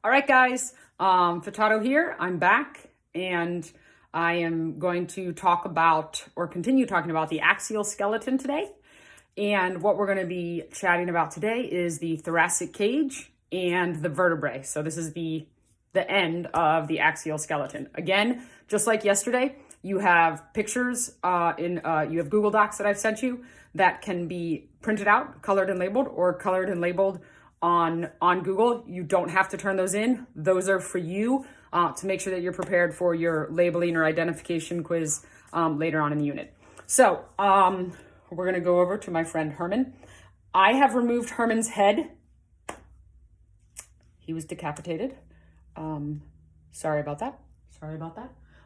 All right, guys, Furtado here. I'm back, and I am going to talk about, or continue talking about, the axial skeleton today. And what we're going to be chatting about today is the thoracic cage and the vertebrae. So this is the end of the axial skeleton. Again, just like yesterday, you have pictures you have Google Docs that I've sent you that can be printed out, colored and labeled, or colored and labeled on Google. You don't have to turn those in. Those are for you to make sure that you're prepared for your labeling or identification quiz later on in the unit. So we're going to go over to my friend Herman. I have removed Herman's head. He was decapitated. Sorry about that.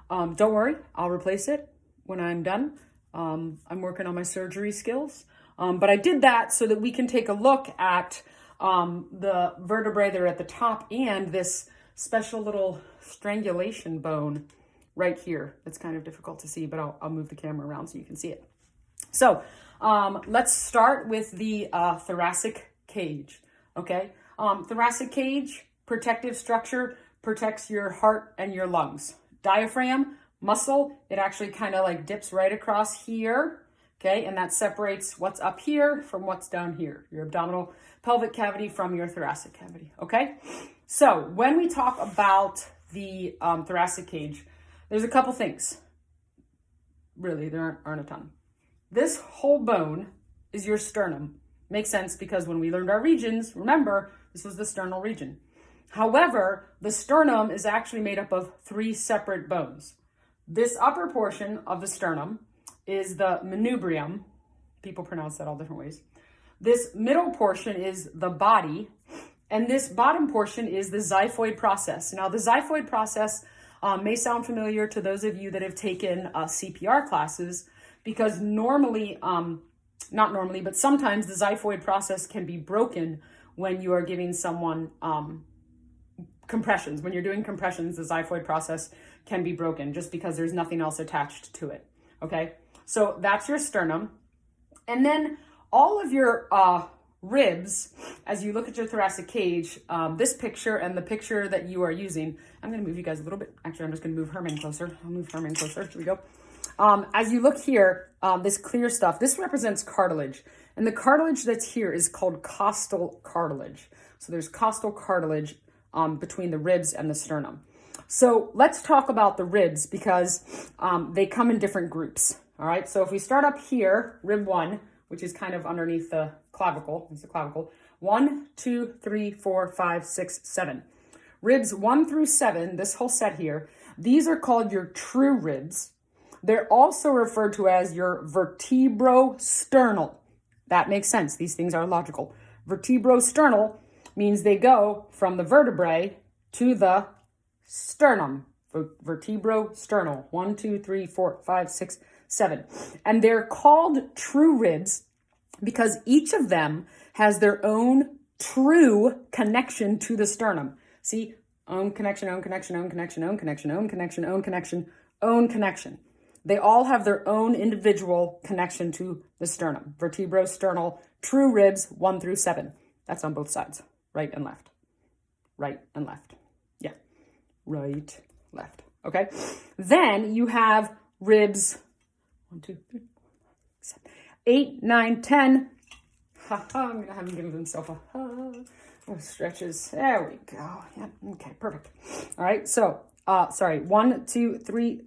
Don't worry, I'll replace it when I'm done. I'm working on my surgery skills. But I did that so that we can take a look at the vertebrae that are at the top and this special little strangulation bone right here. It's kind of difficult to see, but I'll move the camera around so you can see it. So let's start with the thoracic cage, okay? Thoracic cage, protective structure, protects your heart and your lungs. Diaphragm, muscle, it actually kind of like dips right across here, okay? And that separates what's up here from what's down here, your abdominal pelvic cavity from your thoracic cavity, okay? So when we talk about the thoracic cage, there's a couple things. Really, there aren't a ton. This whole bone is your sternum. Makes sense because when we learned our regions, remember, this was the sternal region. However, the sternum is actually made up of 3 separate bones. This upper portion of the sternum is the manubrium. People pronounce that all different ways. This middle portion is the body, and this bottom portion is the xiphoid process. Now, the xiphoid process may sound familiar to those of you that have taken CPR classes, because normally, not normally, but sometimes the xiphoid process can be broken when you are giving someone compressions. When you're doing compressions, the xiphoid process can be broken just because there's nothing else attached to it, okay? So that's your sternum. And then all of your ribs, as you look at your thoracic cage, this picture and the picture that you are using, I'm going to move you guys a little bit. Actually, I'm just going to move Herman closer. I'll move Herman closer. Here we go. As you look here, this clear stuff, this represents cartilage. And the cartilage that's here is called costal cartilage. So there's costal cartilage between the ribs and the sternum. So let's talk about the ribs because they come in different groups. All right. So if we start up here, rib 1, which is kind of underneath the clavicle. It's the clavicle. 1, 2, 3, 4, 5, 6, 7. Ribs 1 through 7, this whole set here, these are called your true ribs. They're also referred to as your vertebrosternal. That makes sense. These things are logical. Vertebrosternal means they go from the vertebrae to the sternum. Vertebrosternal. 1, 2, 3, 4, 5, 6, 7. And they're called true ribs because each of them has their own true connection to the sternum. See, own connection, own connection, own connection, own connection, own connection, own connection, own connection. They all have their own individual connection to the sternum. Vertebrosternal, true ribs 1 through 7. That's on both sides, right and left. Right and left. Yeah, right, left. Okay. Then you have ribs 1, 2, 3, 4, 5, 6, 7, 8, 9, 10. I'm going to have him give himself a stretches. There we go. Yeah. Okay, perfect. All right. So, 1, 2, 3,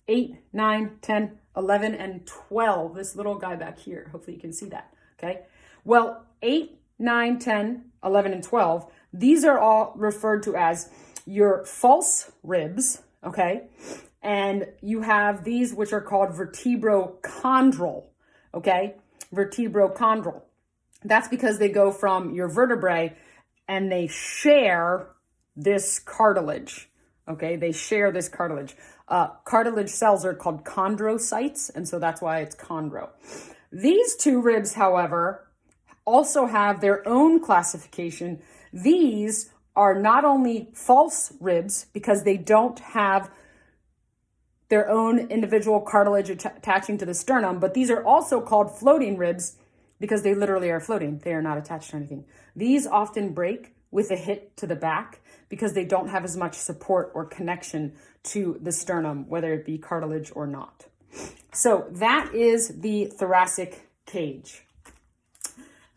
8, 9, 10, 11, and 12. This little guy back here. Hopefully you can see that. Okay. Well, 8, 9, 10, 11, and 12. These are all referred to as your false ribs. Okay. And you have these which are called vertebrochondral. Okay. Vertebrochondral. That's because they go from your vertebrae and they share this cartilage. Okay. They share this cartilage. Cartilage cells are called chondrocytes, and so that's why it's chondro. These 2 ribs, however, also have their own classification. These are not only false ribs because they don't have their own individual cartilage attaching to the sternum, but these are also called floating ribs because they literally are floating. They are not attached to anything. These often break with a hit to the back because they don't have as much support or connection to the sternum, whether it be cartilage or not. So that is the thoracic cage.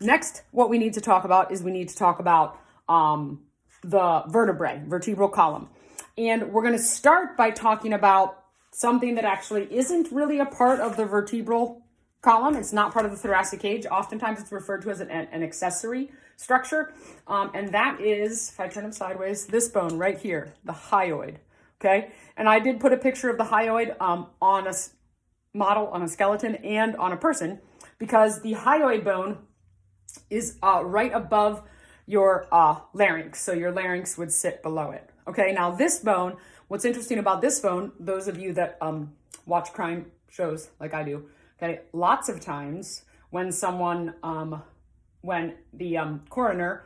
Next, what we need to talk about is we need to talk about the vertebrae, vertebral column. And we're going to start by talking about something that actually isn't really a part of the vertebral column. It's not part of the thoracic cage. Oftentimes it's referred to as an accessory structure. And that is, if I turn them sideways, this bone right here, the hyoid. Okay. And I did put a picture of the hyoid on a model, on a skeleton, and on a person, because the hyoid bone is right above your larynx. So your larynx would sit below it. Okay. Now this bone, what's interesting about this bone, those of you that watch crime shows like I do, okay, lots of times when someone, when the coroner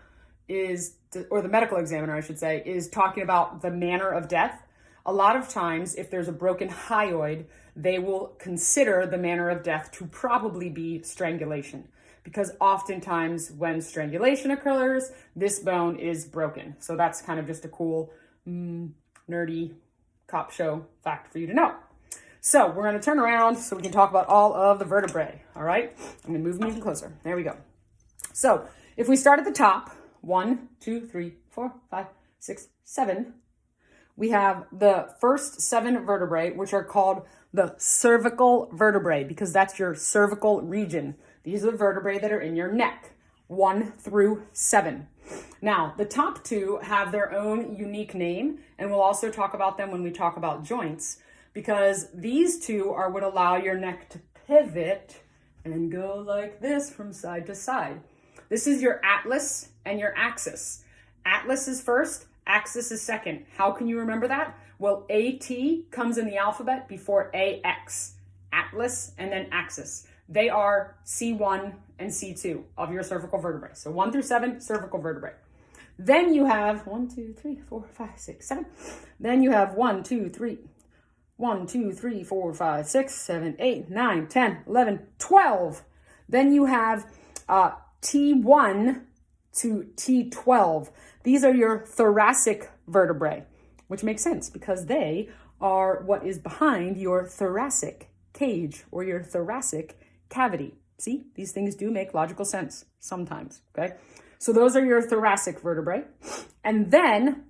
is, or the medical examiner, I should say, is talking about the manner of death, a lot of times if there's a broken hyoid, they will consider the manner of death to probably be strangulation, because oftentimes when strangulation occurs, this bone is broken. So that's kind of just a cool, nerdy cop show fact for you to know. So we're going to turn around so we can talk about all of the vertebrae. All right, I'm going to move them even closer. There we go. So if we start at the top, 1, 2, 3, 4, 5, 6, 7, we have the first 7 vertebrae, which are called the cervical vertebrae, because that's your cervical region. These are the vertebrae that are in your neck, 1 through 7. Now, the top 2 have their own unique name, and we'll also talk about them when we talk about joints, because these 2 are what allow your neck to pivot and go like this from side to side. This is your atlas and your axis. Atlas is first, axis is second. How can you remember that? Well, AT comes in the alphabet before AX. Atlas and then axis. They are C1 and C2 of your cervical vertebrae. So 1 through 7, cervical vertebrae. Then you have 1, 2, 3, 4, 5, 6, 7. Then you have 1, 2, 3, 4, 5, 6, 7, 8, 9, 10, 11, 12. Then you have T1 to T12. These are your thoracic vertebrae, which makes sense because they are what is behind your thoracic cage or your thoracic cavity. See, these things do make logical sense sometimes, okay? So those are your thoracic vertebrae. And then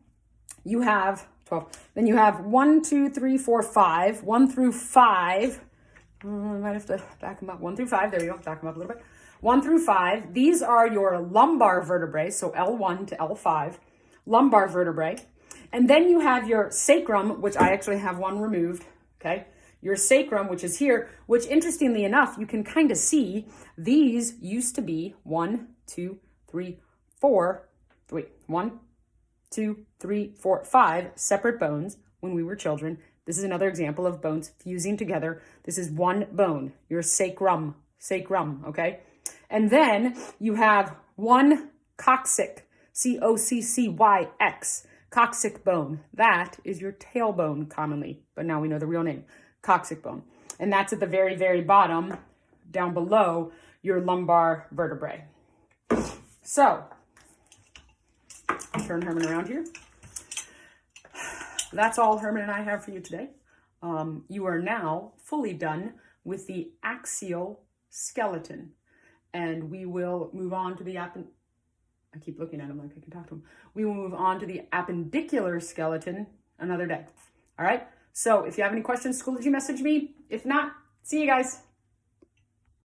you have 12. Then you have 1, 2, 3, 4, 5, 1 through 5. I might have to back them up. 1 through 5. There you go. Back them up a little bit. 1 through 5. These are your lumbar vertebrae. So L1 to L5. Lumbar vertebrae. And then you have your sacrum, which I actually have one removed. Okay. Your sacrum, which is here, which interestingly enough, you can kind of see these used to be 1, 2, 3, 4. Wait, 1, 2, 3, 4, 5 separate bones when we were children. This is another example of bones fusing together. This is one bone, your sacrum, okay? And then you have one coccyx, C-O-C-C-Y-X, coccyx bone. That is your tailbone commonly, but now we know the real name, coccyx bone. And that's at the very, very bottom, down below your lumbar vertebrae. So, turn Herman around here. That's all Herman and I have for you today. You are now fully done with the axial skeleton. And we will move on to the I keep looking at him like I can talk to him. We will move on to the appendicular skeleton another day. All right? So if you have any questions, Schoology, message me. If not, see you guys.